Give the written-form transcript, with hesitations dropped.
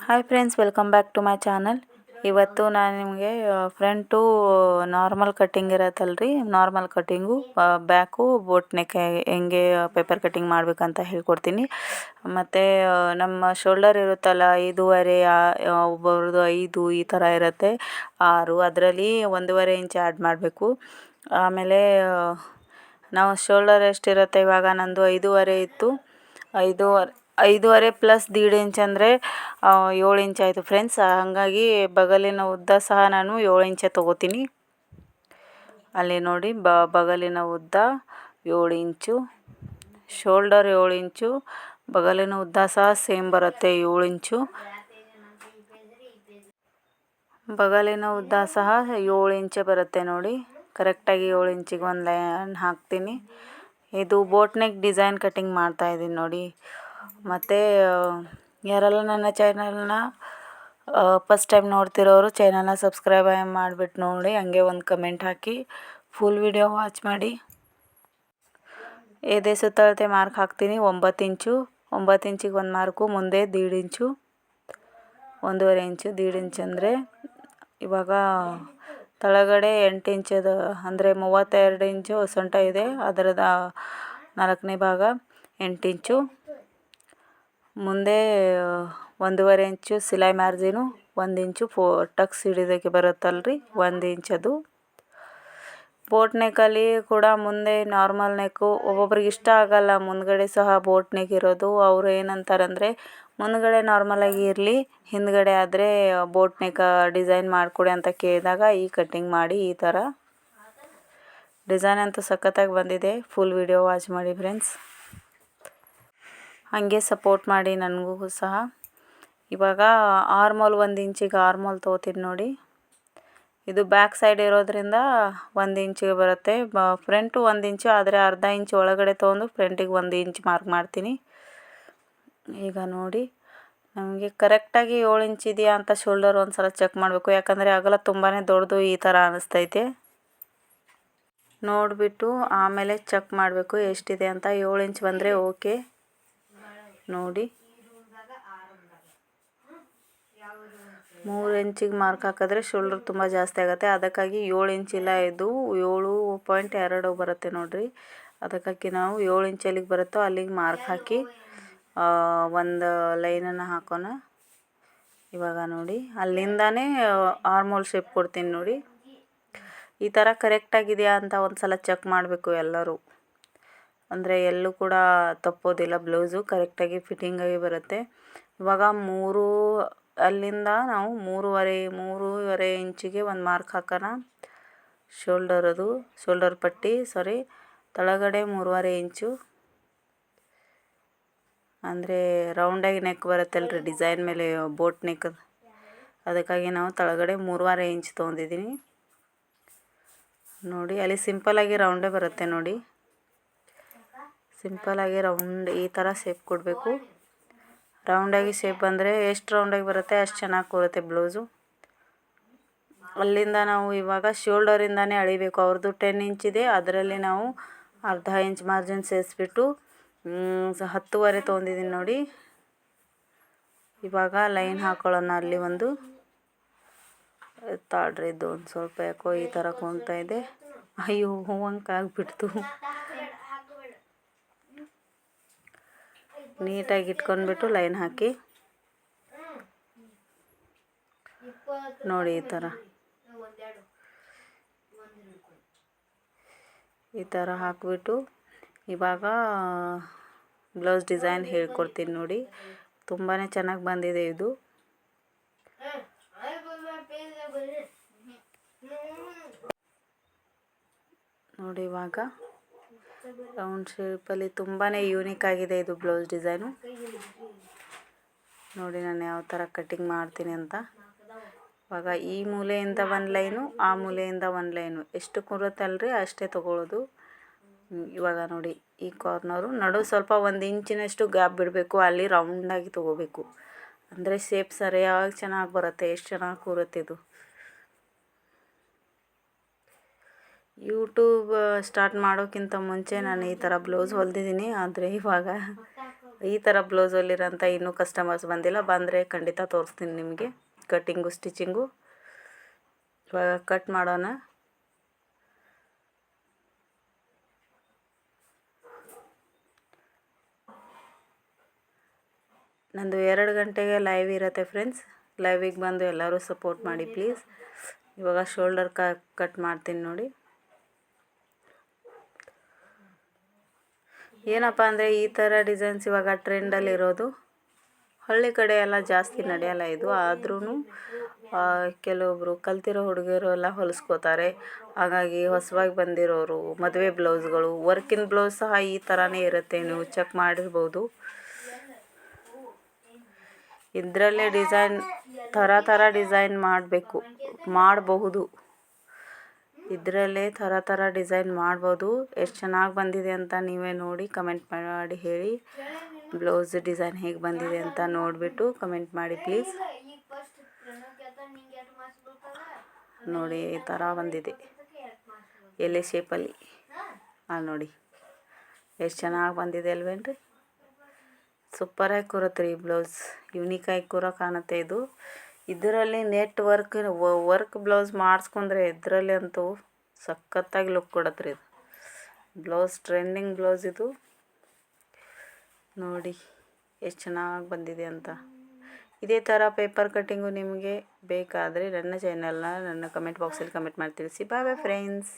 Hi friends, welcome back to my channel. ಇವತ್ತು ನಾನು ನಿಮಗೆ ಫ್ರಂಟು ನಾರ್ಮಲ್ ಕಟ್ಟಿಂಗ್ ಇರತ್ತಲ್ರಿ, normal cutting back boat neck ಹೆಂಗೆ ಪೇಪರ್ ಕಟ್ಟಿಂಗ್ ಮಾಡ್ಬೇಕಂತ ಹೇಳ್ಕೊಡ್ತೀನಿ. ಮತ್ತು ನಮ್ಮ ಶೋಲ್ಡರ್ ಇರುತ್ತಲ್ಲ 5.5 ಒಬ್ಬರದು 5 ಈ ಥರ ಇರುತ್ತೆ, 6 ಅದರಲ್ಲಿ 1.5 ಇಂಚ್ ಆ್ಯಡ್ ಮಾಡಬೇಕು. ಆಮೇಲೆ ನಾವು ಶೋಲ್ಡರ್ ಎಷ್ಟಿರುತ್ತೆ, ಇವಾಗ ನಂದು 5.5 ಇತ್ತು, 5.5 ಪ್ಲಸ್ 1.5 ಇಂಚ್ ಅಂದರೆ 7 ಇಂಚ್ ಆಯಿತು ಫ್ರೆಂಡ್ಸ್. ಹಾಗಾಗಿ ಬಗಲಿನ ಉದ್ದ ಸಹ ನಾನು 7 ಇಂಚೆ ತೊಗೋತೀನಿ. ಅಲ್ಲಿ ನೋಡಿ, ಬಗಲಿನ ಉದ್ದ 7 ಇಂಚು, ಶೋಲ್ಡರ್ 7 ಇಂಚು, ಬಗಲಿನ ಉದ್ದ ಸಹ ಸೇಮ್ ಬರುತ್ತೆ 7 ಇಂಚು. ಬಗಲಿನ ಉದ್ದ ಸಹ 7 ಇಂಚೆ ಬರುತ್ತೆ ನೋಡಿ. ಕರೆಕ್ಟಾಗಿ 7 ಇಂಚಿಗೆ ಒಂದು ಲೈನ್ ಹಾಕ್ತೀನಿ. ಇದು ಬೋಟ್ ನೆಕ್ ಡಿಸೈನ್ ಕಟ್ಟಿಂಗ್ ಮಾಡ್ತಾಯಿದ್ದೀನಿ ನೋಡಿ. ಮತ್ತು ಯಾರೆಲ್ಲ ನನ್ನ ಚಾನಲ್ನ ಫಸ್ಟ್ ಟೈಮ್ ನೋಡ್ತಿರೋರು ಚಾನಲ್ನ ಸಬ್ಸ್ಕ್ರೈಬ್ ಮಾಡಿಬಿಟ್ಟು ನೋಡಿ, ಹಂಗೆ ಒಂದು ಕಮೆಂಟ್ ಹಾಕಿ, ಫುಲ್ ವಿಡಿಯೋ ವಾಚ್ ಮಾಡಿ. ಎದೆ ಸುತ್ತಳತೆ ಮಾರ್ಕ್ ಹಾಕ್ತೀನಿ 9 ಇಂಚು. 9 ಇಂಚಿಗೆ ಒಂದು ಮಾರ್ಕು, ಮುಂದೆ 1.5 ಇಂಚು, 1.5 ಇಂಚು, 1.5 ಇಂಚ್ ಅಂದರೆ ಇವಾಗ ತಳಗಡೆ 8 ಇಂಚದು ಅಂದರೆ 32 ಇಂಚು ಸೊಂಟ ಇದೆ, ಅದರದ 4ನೇ ಭಾಗ 8 ಇಂಚು. ಮುಂದೆ 1.5 ಇಂಚು ಸಿಲಾಯಿ ಮಾರ್ಜಿನು, 1 ಇಂಚು ಟಕ್ಸ್ ಹಿಡಿಯೋದಕ್ಕೆ ಬರುತ್ತಲ್ರಿ, 1 ಇಂಚದು. ಬೋಟ್ ನೆಕ್ಕಲ್ಲಿ ಕೂಡ ಮುಂದೆ ನಾರ್ಮಲ್ ನೆಕ್ಕು ಒಬ್ಬೊಬ್ರಿಗೆ ಇಷ್ಟ ಆಗಲ್ಲ, ಮುಂದ್ಗಡೆ ಸಹ ಬೋಟ್ ನೆಕ್ ಇರೋದು. ಅವರು ಏನಂತಾರಂದರೆ ಮುಂದ್ಗಡೆ ನಾರ್ಮಲಾಗಿ ಇರಲಿ, ಹಿಂದ್ಗಡೆ ಆದರೆ ಬೋಟ್ ನೆಕ್ ಡಿಸೈನ್ ಮಾಡಿಕೊಡಿ ಅಂತ ಕೇಳಿದಾಗ ಈ ಕಟ್ಟಿಂಗ್ ಮಾಡಿ. ಈ ಥರ ಡಿಸೈನ್ ಅಂತೂ ಸಖತ್ತಾಗಿ ಬಂದಿದೆ. ಫುಲ್ ವಿಡಿಯೋ ವಾಚ್ ಮಾಡಿ ಫ್ರೆಂಡ್ಸ್, ಹಾಗೆ ಸಪೋರ್ಟ್ ಮಾಡಿ ನನಗೂ ಸಹ. ಇವಾಗ ಆರ್ಮೋಲ್ 1 ಇಂಚಿಗೆ ಆರ್ಮೋಲ್ ತೊಗೋತೀನಿ ನೋಡಿ. ಇದು ಬ್ಯಾಕ್ ಸೈಡ್ ಇರೋದ್ರಿಂದ 1 ಇಂಚಿಗೆ ಬರುತ್ತೆ. ಫ್ರಂಟು 1 ಇಂಚು, ಆದರೆ ಅರ್ಧ ಇಂಚು ಒಳಗಡೆ ತೊಗೊಂಡು ಫ್ರಂಟಿಗೆ 1 ಇಂಚ್ ಮಾರ್ಕ್ ಮಾಡ್ತೀನಿ. ಈಗ ನೋಡಿ, ನಮಗೆ ಕರೆಕ್ಟಾಗಿ 7 ಇಂಚ್ ಇದೆಯಾ ಅಂತ ಶೋಲ್ಡರ್ ಒಂದು ಸಲ ಚೆಕ್ ಮಾಡಬೇಕು. ಯಾಕಂದರೆ ಅಗಲ ತುಂಬಾ ದೊಡ್ಡದು ಈ ಥರ ಅನ್ನಿಸ್ತೈತೆ. ನೋಡಿಬಿಟ್ಟು ಆಮೇಲೆ ಚೆಕ್ ಮಾಡಬೇಕು ಎಷ್ಟಿದೆ ಅಂತ. 7 ಇಂಚ್ ಬಂದರೆ ಓಕೆ ನೋಡಿ. 3 ಇಂಚಿಗೆ ಮಾರ್ಕ್ ಹಾಕಿದ್ರೆ ಶೋಲ್ಡರ್ ತುಂಬ ಜಾಸ್ತಿ ಆಗುತ್ತೆ, ಅದಕ್ಕಾಗಿ 7 ಇಂಚ್ ಇಲ್ಲ, ಇದು 7.2 ಬರುತ್ತೆ ನೋಡಿರಿ. ಅದಕ್ಕಾಗಿ ನಾವು 7 ಇಂಚ್ ಎಲ್ಲಿಗೆ ಬರುತ್ತೋ ಅಲ್ಲಿಗೆ ಮಾರ್ಕ್ ಹಾಕಿ ಒಂದು ಲೈನನ್ನು ಹಾಕೋಣ. ಇವಾಗ ನೋಡಿ, ಅಲ್ಲಿಂದಾನೇ ಆರ್ಮೋಲ್ ಶೇಪ್ ಕೊಡ್ತೀನಿ ನೋಡಿ. ಈ ಥರ ಕರೆಕ್ಟಾಗಿದೆಯಾ ಅಂತ ಒಂದು ಸಲ ಚೆಕ್ ಮಾಡಬೇಕು ಎಲ್ಲರೂ, ಅಂದರೆ ಎಲ್ಲೂ ಕೂಡ ತಪ್ಪೋದಿಲ್ಲ. ಬ್ಲೌಸು ಕರೆಕ್ಟಾಗಿ ಫಿಟ್ಟಿಂಗಾಗಿ ಬರುತ್ತೆ. ಇವಾಗ ಅಲ್ಲಿಂದ ನಾವು 3.5 ಇಂಚಿಗೆ ಒಂದು ಮಾರ್ಕ್ ಹಾಕೋಣ. ಶೋಲ್ಡರ್ ಪಟ್ಟಿ ತಳಗಡೆ 3.5 ಇಂಚು, ಅಂದರೆ ರೌಂಡಾಗಿ ನೆಕ್ ಬರುತ್ತಲ್ರಿ ಡಿಸೈನ್ ಮೇಲೆ ಬೋಟ್ ನೆಕ್, ಅದಕ್ಕಾಗಿ ನಾವು ತಳಗಡೆ 3.5 ಇಂಚ್ ತೊಗೊಂಡಿದ್ದೀನಿ ನೋಡಿ. ಅಲ್ಲಿ ಸಿಂಪಲಾಗಿ ರೌಂಡೇ ಬರುತ್ತೆ ನೋಡಿ. ಸಿಂಪಲಾಗಿ ರೌಂಡ್ ಈ ಥರ ಶೇಪ್ ಕೊಡಬೇಕು. ರೌಂಡಾಗಿ ಶೇಪ್ ಬಂದರೆ ಎಷ್ಟು ರೌಂಡಾಗಿ ಬರುತ್ತೆ ಅಷ್ಟು ಚೆನ್ನಾಗಿ ಕೂರುತ್ತೆ ಬ್ಲೌಸು. ಅಲ್ಲಿಂದ ನಾವು ಇವಾಗ ಶೋಲ್ಡರಿಂದಾನೇ ಅಳಿಬೇಕು. ಅವ್ರದ್ದು 10 ಇಂಚ್ ಇದೆ, ಅದರಲ್ಲಿ ನಾವು ಅರ್ಧ ಇಂಚ್ ಮಾರ್ಜಿನ್ ಸೇರಿಸ್ಬಿಟ್ಟು 10.5 ತೊಗೊಂಡಿದ್ದೀನಿ ನೋಡಿ. ಇವಾಗ ಲೈನ್ ಹಾಕೊಳ್ಳೋಣ. ಅಲ್ಲಿ ಒಂದು ತಾಳ್ರಿ, ಇದು ಒಂದು ಸ್ವಲ್ಪ ಯಾಕೋ ಈ ಥರ ಕುಣ್ತಾ ಇದೆ. ಅಯ್ಯೋ, ಹೂವಂಕಾಗ್ಬಿಡ್ತು. ನೀಟಾಗಿ ಇಟ್ಕೊಂಡ್ಬಿಟ್ಟು ಲೈನ್ ಹಾಕಿ ನೋಡಿ. ಈ ಥರ ಹಾಕಿಬಿಟ್ಟು ಇವಾಗ ಬ್ಲೌಸ್ ಡಿಸೈನ್ ಹೇಳ್ಕೊಡ್ತೀನಿ ನೋಡಿ. ತುಂಬಾ ಚೆನ್ನಾಗಿ ಬಂದಿದೆ ಇದು. ನೋಡಿ, ಇವಾಗ ರೌಂಡ್ ಶೇಪಲ್ಲಿ ತುಂಬಾ ಯೂನಿಕ್ ಆಗಿದೆ ಇದು ಬ್ಲೌಸ್ ಡಿಸೈನು. ನೋಡಿ ನಾನು ಯಾವ ಥರ ಕಟ್ಟಿಂಗ್ ಮಾಡ್ತೀನಿ ಅಂತ. ಇವಾಗ ಈ ಮೂಲೆಯಿಂದ ಒಂದು ಲೈನು, ಆ ಮೂಲೆಯಿಂದ ಒಂದು ಲೈನು, ಎಷ್ಟು ಕೂರುತ್ತಲ್ರಿ ಅಷ್ಟೇ ತೊಗೊಳ್ಳೋದು. ಇವಾಗ ನೋಡಿ, ಈ ಕಾರ್ನರು ನಡು ಸ್ವಲ್ಪ 1 ಇಂಚಿನಷ್ಟು ಗ್ಯಾಪ್ ಬಿಡಬೇಕು. ಅಲ್ಲಿ ರೌಂಡಾಗಿ ತೊಗೋಬೇಕು, ಅಂದರೆ ಶೇಪ್ ಸರಿಯಾಗಿ ಚೆನ್ನಾಗಿ ಬರುತ್ತೆ. ಎಷ್ಟು ಚೆನ್ನಾಗಿ ಕೂರುತ್ತೆ ಇದು. ಯೂಟ್ಯೂಬ್ ಸ್ಟಾರ್ಟ್ ಮಾಡೋಕ್ಕಿಂತ ಮುಂಚೆ ನಾನು ಈ ಥರ ಬ್ಲೌಸ್ ಹೊಲ್ದಿದ್ದೀನಿ, ಆದರೆ ಇವಾಗ ಈ ಥರ ಬ್ಲೌಸಲ್ಲಿರೋಂಥ ಇನ್ನೂ ಕಸ್ಟಮರ್ಸ್ ಬಂದಿಲ್ಲ, ಬಂದರೆ ಖಂಡಿತ ತೋರಿಸ್ತೀನಿ ನಿಮಗೆ ಕಟ್ಟಿಂಗು ಸ್ಟಿಚಿಂಗು. ಇವಾಗ ಕಟ್ ಮಾಡೋಣ. ನಂದು 2 ಗಂಟೆಗೆ ಲೈವ್ ಇರುತ್ತೆ ಫ್ರೆಂಡ್ಸ್. ಲೈವಿಗೆ ಬಂದು ಎಲ್ಲರೂ ಸಪೋರ್ಟ್ ಮಾಡಿ ಪ್ಲೀಸ್. ಇವಾಗ ಶೋಲ್ಡರ್ ಕಟ್ ಮಾಡ್ತೀನಿ ನೋಡಿ. ಏನಪ್ಪ ಅಂದರೆ ಈ ಥರ ಡಿಸೈನ್ಸ್ ಇವಾಗ ಟ್ರೆಂಡಲ್ಲಿರೋದು. ಹಳ್ಳಿ ಕಡೆ ಎಲ್ಲ ಜಾಸ್ತಿ ನಡೆಯಲ್ಲ ಇದು. ಆದ್ರೂ ಕೆಲವೊಬ್ಬರು ಕಲ್ತಿರೋ ಹುಡುಗರು ಎಲ್ಲ ಹೊಲಿಸ್ಕೋತಾರೆ. ಹಾಗಾಗಿ ಹೊಸವಾಗಿ ಬಂದಿರೋರು ಮದುವೆ ಬ್ಲೌಸ್ಗಳು, ವರ್ಕಿನ ಬ್ಲೌಸ್ ಸಹ ಈ ಥರನೇ ಇರುತ್ತೆ, ನೀವು ಚೆಕ್ ಮಾಡಿರ್ಬೋದು. ಇದರಲ್ಲೇ ಡಿಸೈನ್ ಥರ ಡಿಸೈನ್ ಮಾಡಬಹುದು. ಇದರಲ್ಲೇ ಥರ ಡಿಸೈನ್ ಮಾಡ್ಬೋದು. ಎಷ್ಟು ಚೆನ್ನಾಗಿ ಬಂದಿದೆ ಅಂತ ನೀವೇ ನೋಡಿ ಕಮೆಂಟ್ ಮಾಡಿ ಹೇಳಿ. ಬ್ಲೌಸ್ ಡಿಸೈನ್ ಹೇಗೆ ಬಂದಿದೆ ಅಂತ ನೋಡಿಬಿಟ್ಟು ಕಮೆಂಟ್ ಮಾಡಿ ಪ್ಲೀಸ್. ನೋಡಿ ಈ ಥರ ಬಂದಿದೆ ಎಲೆ ಶೇಪಲ್ಲಿ. ನೋಡಿ ಎಷ್ಟು ಚೆನ್ನಾಗಿ ಬಂದಿದೆ ಅಲ್ವೇನ್ರಿ. ಸೂಪರಾಗಿ ಕೂರುತ್ತೆ ಈ ಬ್ಲೌಸ್, ಯುನೀಕಾಗಿ ಕೂಡ ಕಾಣುತ್ತೆ ಇದು. ಇದರಲ್ಲಿ ನೆಟ್ ವರ್ಕ್ ಬ್ಲೌಸ್ ಮಾಡಿಸ್ಕೊಂಡ್ರೆ ಇದರಲ್ಲಿ ಅಂತೂ ಸಖತ್ತಾಗಿ ಲುಕ್ ಕೊಡತ್ರಿ ಇದು ಬ್ಲೌಸ್. ಟ್ರೆಂಡಿಂಗ್ ಬ್ಲೌಸ್ ಇದು. ನೋಡಿ ಎಷ್ಟು ಚೆನ್ನಾಗಿ ಬಂದಿದೆ ಅಂತ. ಇದೇ ಥರ ಪೇಪರ್ ಕಟ್ಟಿಂಗು ನಿಮಗೆ ಬೇಕಾದರೆ ನನ್ನ ಚಾನಲ್ನ ನನ್ನ ಕಮೆಂಟ್ ಬಾಕ್ಸಲ್ಲಿ ಕಮೆಂಟ್ ಮಾಡಿ ತಿಳಿಸಿ. ಬಾಯ್ ಬಾಯ್ ಫ್ರೆಂಡ್ಸ್.